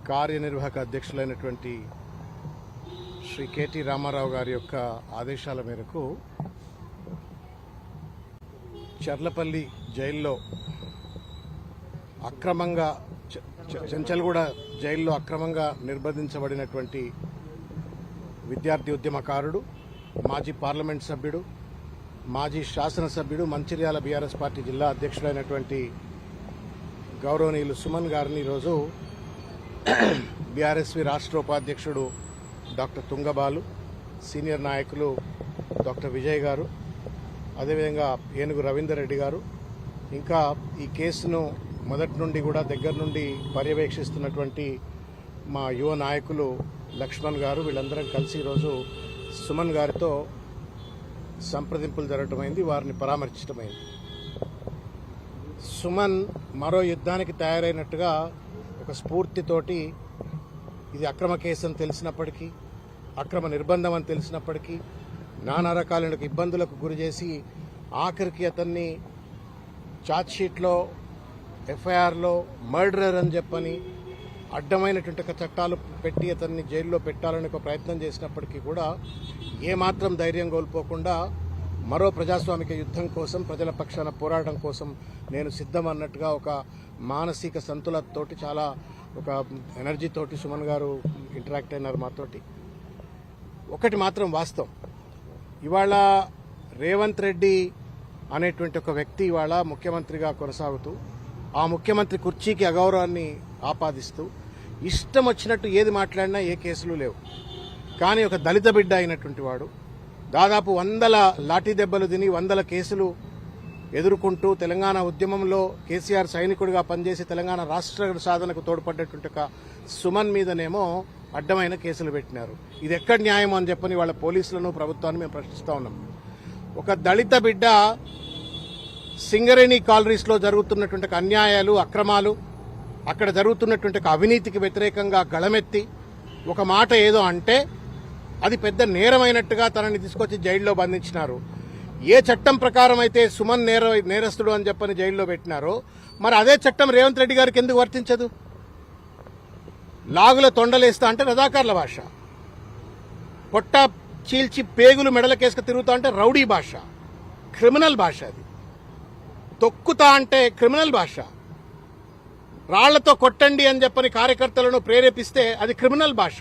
కార్యనిర్వాహక అధ్యక్షులైనటువంటి శ్రీ కెటి రామారావు గారి యొక్క ఆదేశాల మేరకు చర్లపల్లి జైల్లో అక్రమంగా చెంచల్గూడ జైల్లో అక్రమంగా నిర్బంధించబడినటువంటి విద్యార్థి ఉద్యమకారుడు, మాజీ పార్లమెంట్ సభ్యుడు, మాజీ శాసనసభ్యుడు, మంచిర్యాల బీఆర్ఎస్ పార్టీ జిల్లా అధ్యక్షుడైనటువంటి గౌరవనీయులు సుమన్ గారిని ఈరోజు బీఆర్ఎస్వి రాష్ట్ర ఉపాధ్యక్షుడు డాక్టర్ తుంగబాలు, సీనియర్ నాయకులు డాక్టర్ విజయ్ గారు, అదేవిధంగా ఏనుగు రవీందర్ రెడ్డి గారు, ఇంకా ఈ కేసును మొదటి నుండి కూడా దగ్గర నుండి పర్యవేక్షిస్తున్నటువంటి మా యువ నాయకులు లక్ష్మణ్ గారు, వీళ్ళందరం కలిసి ఈరోజు సుమన్ గారితో సంప్రదింపులు జరగటమైంది, వారిని పరామర్శించటమైంది. సుమన్ మరో యుద్ధానికి తయారైనట్టుగా ఒక స్ఫూర్తితోటి ఇది అక్రమ కేసు అని తెలిసినప్పటికీ, అక్రమ నిర్బంధం అని తెలిసినప్పటికీ నానా రకాలైన ఇబ్బందులకు గురి చేసి ఆఖరికి అతన్ని ఛార్జ్షీట్లో, ఎఫ్ఐఆర్లో మర్డరర్ అని చెప్పని అడ్డమైనటువంటి చట్టాలు పెట్టి అతన్ని జైల్లో పెట్టాలని ఒక ప్రయత్నం చేసినప్పటికీ కూడా ఏమాత్రం ధైర్యం కోల్పోకుండా మరో ప్రజాస్వామిక యుద్ధం కోసం, ప్రజల పక్షాన పోరాటం కోసం నేను సిద్ధం అన్నట్టుగా ఒక మానసిక సంతులతోటి, చాలా ఒక ఎనర్జీతోటి సుమన్ గారు ఇంటరాక్ట్ అయినారు మాతోటి. ఒకటి మాత్రం వాస్తవం, ఇవాళ రేవంత్ రెడ్డి అనేటువంటి ఒక వ్యక్తి ఇవాళ ముఖ్యమంత్రిగా కొనసాగుతూ ఆ ముఖ్యమంత్రి కుర్చీకి అగౌరవాన్ని ఆపాదిస్తూ ఇష్టం వచ్చినట్టు ఏది మాట్లాడినా ఏ కేసులు లేవు. కానీ ఒక దళిత బిడ్డ అయినటువంటి వాడు దాదాపు 100 లాఠీ దెబ్బలు తిని 100 కేసులు ఎదుర్కొంటూ తెలంగాణ ఉద్యమంలో కేసీఆర్ సైనికుడిగా పనిచేసి తెలంగాణ రాష్ట్ర సాధనకు తోడ్పడ్డటువంటి ఒక సుమన్ మీదనేమో అడ్డమైన కేసులు పెట్టినారు. ఇది ఎక్కడ న్యాయం అని చెప్పని వాళ్ళ పోలీసులను, ప్రభుత్వాన్ని మేము ప్రశ్నిస్తా ఉన్నాం. ఒక దళిత బిడ్డ సింగరేణి కాలనీస్లో జరుగుతున్నటువంటి అన్యాయాలు, అక్రమాలు, అక్కడ జరుగుతున్నటువంటి అవినీతికి వ్యతిరేకంగా గళమెత్తి ఒక మాట ఏదో అంటే అది పెద్ద నేరమైనట్టుగా తనని తీసుకొచ్చి జైల్లో బంధించినారు. ఏ చట్టం ప్రకారం అయితే సుమన్ నేరస్తుడు అని చెప్పని జైల్లో పెట్టినారో మరి అదే చట్టం రేవంత్ రెడ్డి గారికి ఎందుకు వర్తించదు? లాగుల తొండలేస్తా అంటే రజాకార్ల భాష, పొట్ట చీల్చి పేగులు మెడలకేసుకు తిరుగుతా అంటే రౌడీ భాష, క్రిమినల్ భాష. అది తొక్కుతా అంటే క్రిమినల్ భాష. రాళ్లతో కొట్టండి అని చెప్పని కార్యకర్తలను ప్రేరేపిస్తే అది క్రిమినల్ భాష.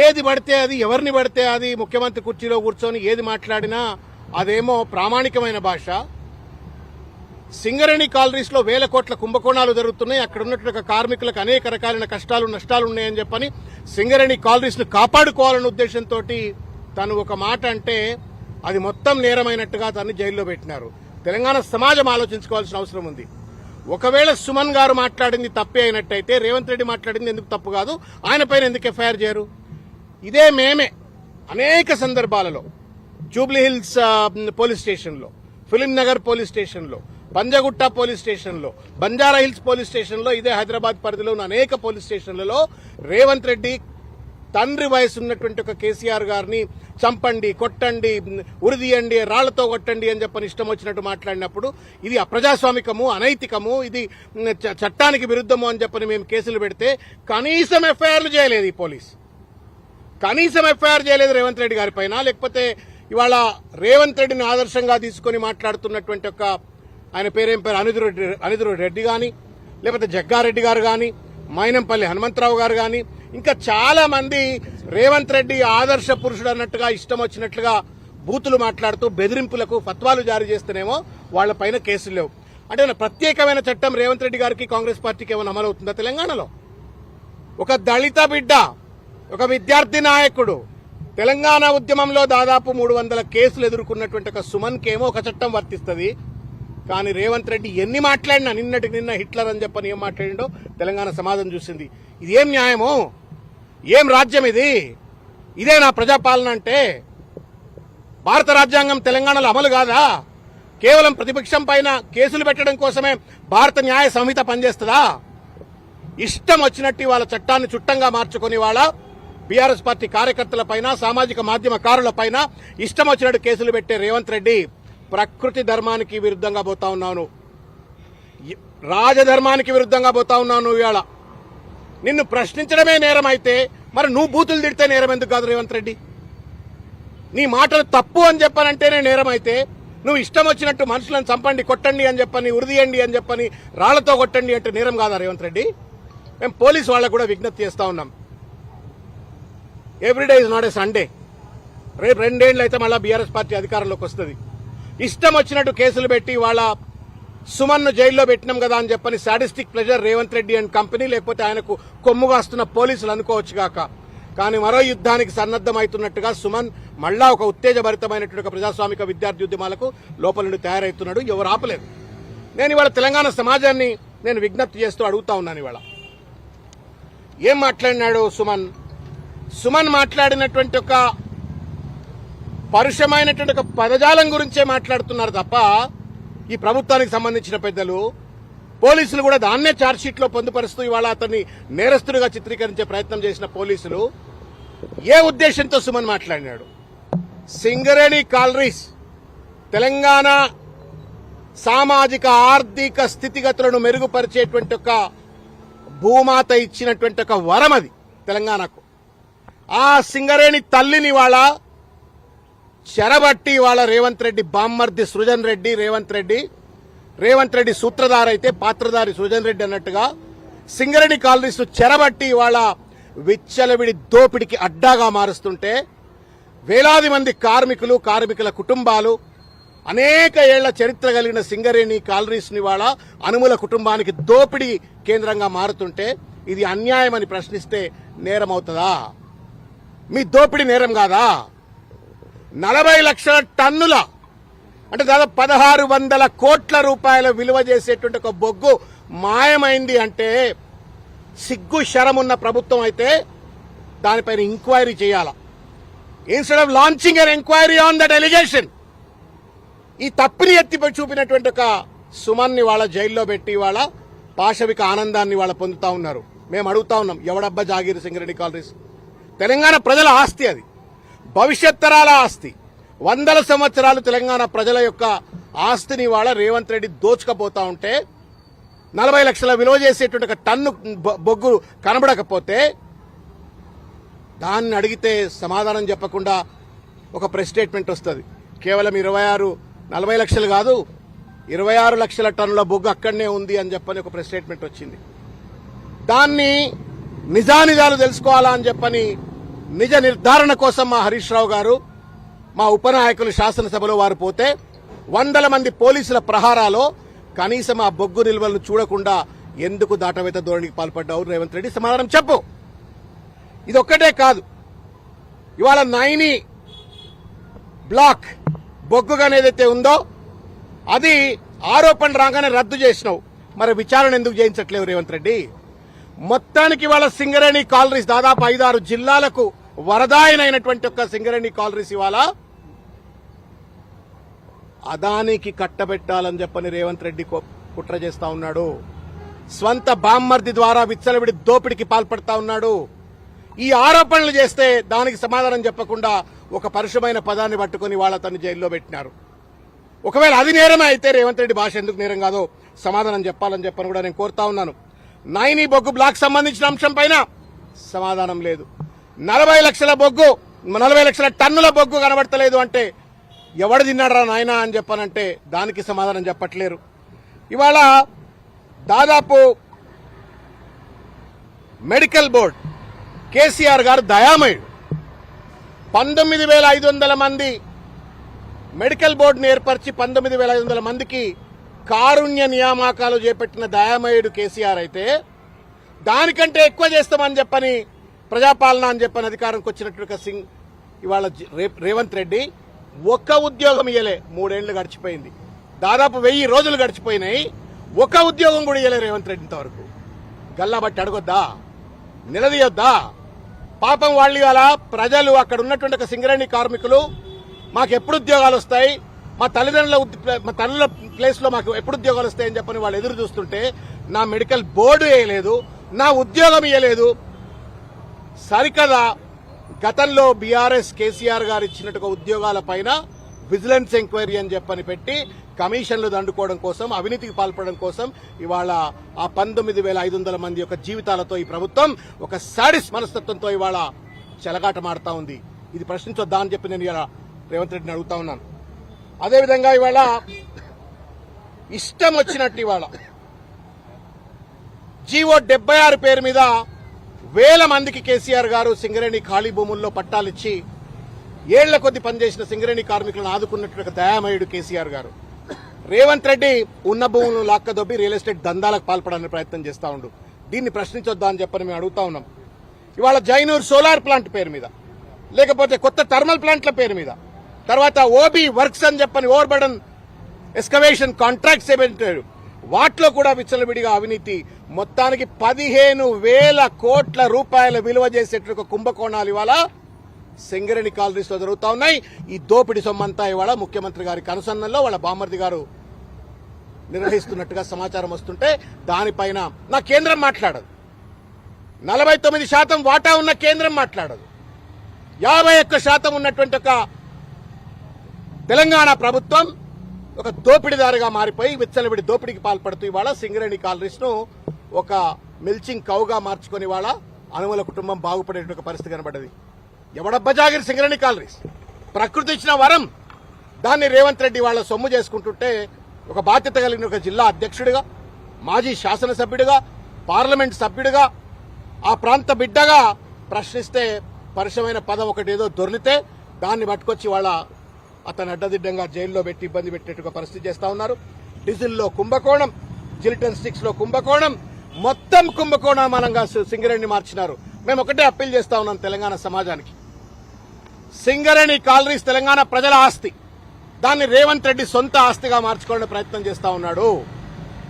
ఏది పడితే అది, ఎవరిని పడితే అది ముఖ్యమంత్రి కుర్చీలో కూర్చొని ఏది మాట్లాడినా అదేమో ప్రామాణికమైన భాష. సింగరేణి కాలనీస్లో 1000 కోట్ల కుంభకోణాలు జరుగుతున్నాయి, అక్కడ ఉన్నటువంటి కార్మికులకు అనేక రకాలైన కష్టాలు, నష్టాలు ఉన్నాయని చెప్పని సింగరేణి కాలనీస్ ను కాపాడుకోవాలనే ఉద్దేశంతో తను ఒక మాట అంటే అది మొత్తం నేరమైనట్టుగా తను జైల్లో పెట్టినారు. తెలంగాణ సమాజం ఆలోచించుకోవాల్సిన అవసరం ఉంది. ఒకవేళ సుమన్ గారు మాట్లాడింది తప్పే అయినట్టయితే రేవంత్ రెడ్డి మాట్లాడింది ఎందుకు తప్పు కాదు, ఆయన పైన ఎందుకు ఎఫ్ఐఆర్ చేయరు? ఇదే మేమే అనేక సందర్భాలలో జూబ్లీహిల్స్ పోలీస్ స్టేషన్లో, ఫిలిం నగర్ పోలీస్ స్టేషన్లో, పంజగుట్ట పోలీస్ స్టేషన్లో, బంజారా హిల్స్ పోలీస్ స్టేషన్లో, ఇదే హైదరాబాద్ పరిధిలో ఉన్న అనేక పోలీస్ స్టేషన్లలో రేవంత్ రెడ్డి తండ్రి వయసు ఉన్నటువంటి ఒక కేసీఆర్ గారిని చంపండి, కొట్టండి, ఉరిదీయండి, రాళ్లతో కొట్టండి అని చెప్పని ఇష్టం వచ్చినట్టు మాట్లాడినప్పుడు ఇది అప్రజాస్వామికము, అనైతికము, ఇది చట్టానికి విరుద్ధము అని చెప్పని మేము కేసులు పెడితే కనీసం ఎఫ్ఐఆర్లు చేయలేదు. ఈ పోలీస్ కనీసం ఎఫ్ఐఆర్ చేయలేదు రేవంత్ రెడ్డి గారి పైన. లేకపోతే ఇవాళ రేవంత్ రెడ్డిని ఆదర్శంగా తీసుకుని మాట్లాడుతున్నటువంటి ఒక ఆయన పేరేం పేరు అనిరుద్ధ రెడ్డి గాని, లేకపోతే జగ్గారెడ్డి గారు గాని, మైనంపల్లి హనుమంతరావు గారు గాని, ఇంకా చాలా మంది రేవంత్ రెడ్డి ఆదర్శ పురుషుడు అన్నట్టుగా ఇష్టం వచ్చినట్లుగా బూతులు మాట్లాడుతూ బెదిరింపులకు ఫత్వాలు జారీ చేస్తేనేమో వాళ్ల పైన కేసులు లేవు. అంటే ప్రత్యేకమైన చట్టం రేవంత్ రెడ్డి గారికి, కాంగ్రెస్ పార్టీకి ఏమైనా అమలవుతుందా తెలంగాణలో? ఒక దళిత బిడ్డ, ఒక విద్యార్థి నాయకుడు, తెలంగాణ ఉద్యమంలో దాదాపు 300 కేసులు ఎదుర్కొన్నటువంటి ఒక సుమన్ కేమో ఒక చట్టం వర్తిస్తుంది. కానీ రేవంత్ రెడ్డి ఎన్ని మాట్లాడినా, నిన్నటికి నిన్న హిట్లర్ అని చెప్పని ఏం మాట్లాడిండో తెలంగాణ సమాజం చూసింది. ఇది ఏం న్యాయమో, ఏం రాజ్యం ఇది? ఇదే నా ప్రజాపాలన అంటే? భారత రాజ్యాంగం తెలంగాణలో అమలు కాదా? కేవలం ప్రతిపక్షం పైన కేసులు పెట్టడం కోసమే భారత న్యాయ సంహిత పనిచేస్తుందా? ఇష్టం వచ్చినట్టు వాళ్ళ చట్టాన్ని చుట్టంగా మార్చుకుని వాళ్ళ బీఆర్ఎస్ పార్టీ కార్యకర్తల పైన, సామాజిక మాధ్యమకారుల పైన ఇష్టం వచ్చినట్టు కేసులు పెట్టే రేవంత్ రెడ్డి ప్రకృతి ధర్మానికి విరుద్ధంగా పోతా ఉన్నాను, రాజధర్మానికి విరుద్ధంగా పోతా ఉన్నాను. ఇవాళ నిన్ను ప్రశ్నించడమే నేరం అయితే మరి నువ్వు బూతులు తిడితే నేరం ఎందుకు కాదు రేవంత్ రెడ్డి? నీ మాటలు తప్పు అని చెప్పనంటేనే నేరం అయితే నువ్వు ఇష్టం వచ్చినట్టు మనుషులను చంపండి, కొట్టండి అని చెప్పని, ఉరిదీయండి అని చెప్పని, రాళ్లతో కొట్టండి అంటే నేరం కాదా రేవంత్ రెడ్డి? మేము పోలీసు వాళ్ళకు కూడా విజ్ఞప్తి చేస్తా ఉన్నాం. Everyday is not a Sunday. రేపు 2 ఏళ్ళు అయితే మళ్ళీ బీఆర్ఎస్ పార్టీ అధికారంలోకి వస్తుంది. ఇష్టం వచ్చినట్టు కేసులు పెట్టి వాళ్ళ సుమన్ను జైల్లో పెట్టినాం కదా అని చెప్పని sadistic pressure Revanth Reddy and company, లేకపోతే ఆయనకు కొమ్ముగాస్తున్న పోలీసులు అనుకోవచ్చు గాక. కానీ మరో యుద్ధానికి సన్నద్దమవుతున్నట్టుగా సుమన్ మళ్ళా ఒక ఉత్తేజభరితమైనటువంటి ఒక ప్రజాస్వామిక విద్యార్థి ఉద్యమాలకు లోపల నుండి తయారవుతున్నాడు. ఎవరు ఆపలేదు. నేను ఇవాళ తెలంగాణ సమాజాన్ని నేను విజ్ఞప్తి చేస్తూ అడుగుతా ఉన్నాను. ఇవాళ ఏం మాట్లాడినాడు సుమన్? సుమన్ మాట్లాడినటువంటి ఒక పరుషమైనటువంటి ఒక పదజాలం గురించే మాట్లాడుతున్నారు తప్ప ఈ ప్రభుత్వానికి సంబంధించిన పెద్దలు, పోలీసులు కూడా దాన్నే ఛార్జ్షీట్ లో పొందుపరుస్తూ ఇవాళ అతన్ని నేరస్తుడిగా చిత్రీకరించే ప్రయత్నం చేసిన పోలీసులు ఏ ఉద్దేశంతో సుమన్ మాట్లాడినాడు? సింగరేణి కాలరీస్ తెలంగాణ సామాజిక ఆర్థిక స్థితిగతులను మెరుగుపరిచేటువంటి ఒక భూమాత ఇచ్చినటువంటి ఒక వరం అది తెలంగాణకు. ఆ సింగరేణి తల్లిని వాళ్ళ చెరబట్టి వాళ్ళ రేవంత్ రెడ్డి బామ్మర్ది సృజన్ రెడ్డి, రేవంత్ రెడ్డి సూత్రధారి అయితే పాత్రధారి సృజన్ రెడ్డి అన్నట్టుగా సింగరేణి కాలనీస్ చెరబట్టి వాళ్ళ విచ్చలవిడి దోపిడికి అడ్డాగా మారుస్తుంటే వేలాది మంది కార్మికుల కుటుంబాలు, అనేక ఏళ్ల చరిత్ర కలిగిన సింగరేణి కాలనీస్ ని వాళ్ళ అనుముల కుటుంబానికి దోపిడీ కేంద్రంగా మారుతుంటే ఇది అన్యాయమని ప్రశ్నిస్తే నేరం అవుతుందా? మీ దోపిడీ నేరం కాదా? 40 లక్షల టన్నుల అంటే దాదాపు 1600 కోట్ల రూపాయల విలువ చేసేటువంటి ఒక బొగ్గు మాయమైంది అంటే సిగ్గు శరమున్న ప్రభుత్వం అయితే దానిపైన ఎంక్వైరీ చేయాలా. Instead of launching an enquiry on that allegation, ఈ తప్పిని ఎత్తి చూపినటువంటి ఒక సుమన్ని వాళ్ళ జైల్లో పెట్టి వాళ్ళ పాశవిక ఆనందాన్ని వాళ్ళ పొందుతా ఉన్నారు. మేము అడుగుతా ఉన్నాం, ఎవడబ్బా జాగీరు సింగరేణి కాలనీస్? తెలంగాణ ప్రజల ఆస్తి, అది భవిష్యత్ తరాల ఆస్తి. 100 సంవత్సరాలు తెలంగాణ ప్రజల యొక్క ఆస్తిని వాళ్ళ రేవంత్ రెడ్డి దోచుకపోతా ఉంటే 40 లక్షల విలువ చేసేటువంటి ఒక టన్ను బొగ్గు కనబడకపోతే దాన్ని అడిగితే సమాధానం చెప్పకుండా ఒక ప్రెస్ స్టేట్మెంట్ వస్తుంది. కేవలం 40 లక్షలు కాదు, 26 లక్షల టన్నుల బొగ్గు అక్కడనే ఉంది అని చెప్పని ఒక ప్రెస్ స్టేట్మెంట్ వచ్చింది. దాన్ని నిజానిజాలు తెలుసుకోవాలా అని చెప్పని నిజ నిర్ధారణ కోసం మా హరీష్ రావు గారు, మా ఉపనాయకులు శాసనసభలో వారు పోతే 100 మంది పోలీసుల ప్రహారాలో కనీసం ఆ బొగ్గు నిల్వలను చూడకుండా ఎందుకు దాటవేత ధోరణికి పాల్పడ్డావు రేవంత్ రెడ్డి? సమాధానం చెప్పు. ఇదొక్కటే కాదు, ఇవాళ 9 బ్లాక్ బొగ్గుగా ఏదైతే ఉందో అది ఆరోపణ రాగానే రద్దు చేసినావు. మరి విచారణ ఎందుకు చేయించట్లేవు రేవంత్ రెడ్డి? మొత్తానికి వాళ్ళ సింగరేణి కాలనీస్ దాదాపు 5-6 జిల్లాలకు వరదాయనైనటువంటి ఒక సింగరేణి కాలనీస్ ఇవాళ అదానికి కట్టబెట్టాలని చెప్పని రేవంత్ రెడ్డి కుట్ర చేస్తా ఉన్నాడు. స్వంత బామ్మర్ది ద్వారా విచ్చలవిడి దోపిడికి పాల్పడతా ఉన్నాడు. ఈ ఆరోపణలు చేస్తే దానికి సమాధానం చెప్పకుండా ఒక పరుషమైన పదాన్ని పట్టుకుని వాళ్ళ తను జైల్లో పెట్టినారు. ఒకవేళ అది నేరమే అయితే రేవంత్ రెడ్డి భాష ఎందుకు నేరం కాదో సమాధానం చెప్పాలని చెప్పని కూడా నేను కోరుతా ఉన్నాను. 9 బొగ్గు బ్లాక్ సంబంధించిన అంశం పైన సమాధానం లేదు. 40 లక్షల టన్నుల బొగ్గు కనబడతలేదు అంటే ఎవడు తిన్నాడరా నాయనా అని చెప్పనంటే దానికి సమాధానం చెప్పట్లేరు. ఇవాళ దాదాపు మెడికల్ బోర్డు కేసీఆర్ గారు దయామయుడు. 19,500 మంది మెడికల్ బోర్డును ఏర్పరిచి 19,500 మందికి కారుణ్య నియామకాలు చేపట్టిన దయామయుడు కేసీఆర్ అయితే దానికంటే ఎక్కువ చేస్తామని చెప్పని ప్రజాపాలన అని చెప్పని అధికారంకి వచ్చినట్టుగా ఇవాళ రేవంత్ రెడ్డి ఒక్క ఉద్యోగం ఇయ్యలే. 3 ఏళ్లు గడిచిపోయింది, దాదాపు 1000 రోజులు గడిచిపోయినాయి. ఒక ఉద్యోగం కూడా ఇయ్యలే రేవంత్ రెడ్డి ఇంతవరకు. గల్లా బట్టి అడగొద్దా? నిలదీయొద్దా? పాపం వాళ్ళు ఇవాళ ప్రజలు అక్కడ ఉన్నటువంటి ఒక సింగరేణి కార్మికులు మాకు ఎప్పుడు ఉద్యోగాలు వస్తాయి, మా తల్లుల ప్లేస్ లో మాకు ఎప్పుడు ఉద్యోగాలు వస్తాయని చెప్పని వాళ్ళు ఎదురు చూస్తుంటే నా మెడికల్ బోర్డు వేయలేదు, నా ఉద్యోగం ఇయ్యలేదు. సరికదా గతంలో బీఆర్ఎస్ కేసీఆర్ గారు ఇచ్చినట్టుగా ఉద్యోగాల పైన విజిలెన్స్ ఎంక్వైరీ అని చెప్పని పెట్టి కమిషన్లు దండుకోవడం కోసం, అవినీతికి పాల్పడడం కోసం ఇవాళ ఆ 19,500 మంది యొక్క జీవితాలతో ఈ ప్రభుత్వం ఒక సాడిస్ మనస్తత్వంతో ఇవాళ చెలగాటమాడుతా ఉంది. ఇది ప్రశ్నించొద్దా అని చెప్పి నేను ఇలా రేవంత్ రెడ్డిని అడుగుతా ఉన్నాను. అదేవిధంగా ఇవాళ ఇష్టం వచ్చినట్టు ఇవాళ జీవో 76 పేరు మీద వేల మందికి కేసీఆర్ గారు సింగరేణి ఖాళీ భూముల్లో పట్టాలిచ్చి ఏళ్ల కొద్ది పనిచేసిన సింగరేణి కార్మికులను ఆదుకున్నట్టు దయామయుడు కేసీఆర్ గారు. రేవంత్ రెడ్డి ఉన్న భూములను లాక్కదొబ్బి రియల్ ఎస్టేట్ దందాలకు పాల్పడడానికి ప్రయత్నం చేస్తా ఉండు. దీన్ని ప్రశ్నించొద్దా అని చెప్పని మేము అడుగుతా ఉన్నాం. ఇవాళ జైనూర్ సోలార్ ప్లాంట్ పేరు మీద, లేకపోతే కొత్త థర్మల్ ప్లాంట్ల పేరు మీద, తర్వాత ఓబీ వర్క్స్ అని చెప్పని ఓవర్ బర్డన్ ఎక్స్కవేషన్ కాంట్రాక్ట్స్ ఏమంటారు, వాటిలో కూడా విచ్చలవిడిగా అవినీతి. మొత్తానికి 15,000 కోట్ల రూపాయల విలువ చేసేట్టు కుంభకోణాలు ఇవాళ సింగరేణి కాలనీస్ లో జరుగుతా ఉన్నాయి. ఈ దోపిడి సొమ్మంతా ఇవాళ ముఖ్యమంత్రి గారి కనుసన్నల్లో వాళ్ళ బామ్మర్ది గారు నిర్వహిస్తున్నట్టుగా సమాచారం వస్తుంటే దానిపైన నా కేంద్రం మాట్లాడదు. 49% వాటా ఉన్న కేంద్రం మాట్లాడదు. 51% ఉన్నటువంటి ఒక తెలంగాణ ప్రభుత్వం ఒక దోపిడీదారుగా మారిపోయి విచ్చలవిడి దోపిడీకి పాల్పడుతూ ఇవాళ సింగరేణి కాలనీస్ ను ఒక మిల్చింగ్ కౌగా మార్చుకుని ఇవాళ అనుమల కుటుంబం బాగుపడే పరిస్థితి కనబడ్డది. ఎవడబ్బ జాగిరి సింగరేణి కాలనీస్, ప్రకృతి ఇచ్చిన వరం. దాన్ని రేవంత్ రెడ్డి వాళ్ళ సొమ్ము చేసుకుంటుంటే ఒక బాధ్యత కలిగిన ఒక జిల్లా అధ్యక్షుడిగా, మాజీ శాసనసభ్యుడిగా, పార్లమెంట్ సభ్యుడిగా, ఆ ప్రాంత బిడ్డగా ప్రశ్నిస్తే పరిశ్రమైన పదం ఒకటి ఏదో దొర్లితే దాన్ని పట్టుకొచ్చి వాళ్ళ అతను అడ్డదిడ్డంగా జైల్లో పెట్టి ఇబ్బంది పెట్టేట్టుగా పరిస్థితి చేస్తా ఉన్నారు. డీజిల్లో కుంభకోణం, జిలిటన్ స్టిక్స్ లో కుంభకోణం, మొత్తం కుంభకోణమానంగా సింగరేణిని మార్చినారు. మేము ఒకటే అప్పీల్ చేస్తా ఉన్నాం తెలంగాణ సమాజానికి. సింగరేణి కాలనీస్ తెలంగాణ ప్రజల ఆస్తి. దాన్ని రేవంత్ రెడ్డి సొంత ఆస్తిగా మార్చుకోవడానికి ప్రయత్నం చేస్తా ఉన్నాడు.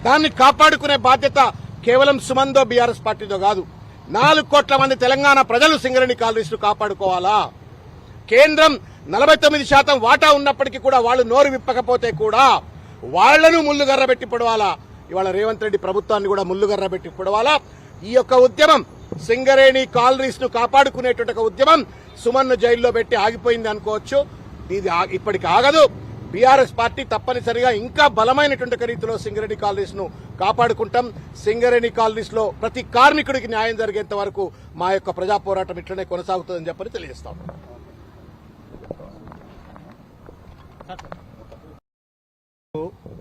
దాన్ని కాపాడుకునే బాధ్యత కేవలం సుమందో బీఆర్ఎస్ పార్టీతో కాదు, 4 కోట్ల మంది తెలంగాణ ప్రజలు సింగరేణి కాలనీస్ ను కాపాడుకోవాలా. కేంద్రం 49% వాటా ఉన్నప్పటికీ కూడా వాళ్ళు నోరు విప్పకపోతే కూడా వాళ్లను ముల్లుగర్ర పెట్టి పొడవాలా. ఇవాళ రేవంత్ రెడ్డి ప్రభుత్వాన్ని కూడా ముల్లుగర్ర పెట్టి పొడవాలా. ఈ యొక్క ఉద్యమం, సింగరేణి కాలనీస్ ను కాపాడుకునేటువంటి ఒక ఉద్యమం సుమన్ను జైల్లో పెట్టి ఆగిపోయింది అనుకోవచ్చు. ఇది ఇప్పటికి ఆగదు. బీఆర్ఎస్ పార్టీ తప్పనిసరిగా ఇంకా బలమైనటువంటి రీతిలో సింగరేణి కాలనీస్ ను కాపాడుకుంటాం. సింగరేణి కాలనీస్ లో ప్రతి కార్మికుడికి న్యాయం జరిగేంత వరకు మా యొక్క ప్రజా పోరాటం ఇట్లనే కొనసాగుతుందని చెప్పని తెలియజేస్తాం.